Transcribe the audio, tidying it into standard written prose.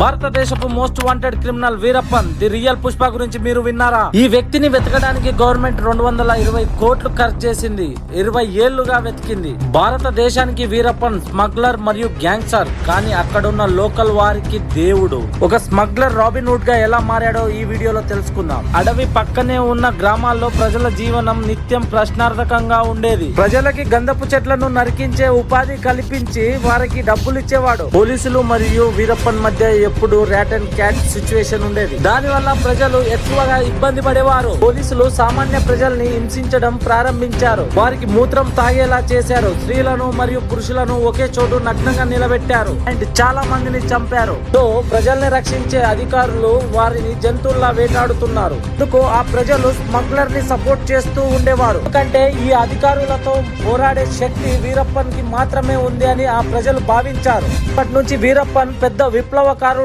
భారతదేశపు most wanted criminal Veerappan the real Pushpa గురించి మీరు విన్నారా? ఈ వ్యక్తిని వెతకడానికి గవర్నమెంట్ 220 కోట్లు ఖర్చు చేసింది. 20 ఏళ్లుగా వెతికింది. భారతదేశానికి వీరప్పన్ స్మగ్లర్ మరియు గ్యాంగ్స్టర్, కానీ అక్కడున్న లోకల్ వారికి దేవుడు. ఒక స్మగ్లర్ రాబిన్ హుడ్ గా ఎలా మారాడో ఈ వీడియోలో తెలుసుకుందాం. అడవి పక్కనే ఉన్న గ్రామాల్లో ప్రజల జీవనం నిత్యం ప్రశ్నార్థకంగా ఉండేది. ప్రజలకి గంధపు చెట్లను నరికించే ఉపాధి కల్పించి వారికి డబ్బులు ఇచ్చేవాడు. పోలీసులు మరియు వీరప్పన్ మధ్య ఎప్పుడు ర్యాట్ అండ్ క్యాట్ సిచ్యువేషన్ ఉండేది. దాని వల్ల ప్రజలు ఎక్కువగా ఇబ్బంది పడేవారు. పోలీసులు సామాన్య ప్రజల్ని హింసించడం ప్రారంభించారు. వారికి మూత్రం తాగేలా చేశారు. స్త్రీలను మరియు పురుషులను ఒకే చోటు నగ్నంగా నిలబెట్టారు అండ్ చాలా మందిని చంపారు. తో ప్రజల్ని రక్షించే అధికారులు వారిని జంతువుల్లా వేటాడుతున్నారు. అందుకు ఆ ప్రజలు స్మగ్లర్ ని సపోర్ట్ చేస్తూ ఉండేవారు. ఎందుకంటే ఈ అధికారులతో పోరాడే శక్తి వీరప్పన్ కి మాత్రమే ఉంది అని ఆ ప్రజలు భావించారు. అప్పటి నుంచి వీరప్పన్ పెద్ద విప్లవకారుడు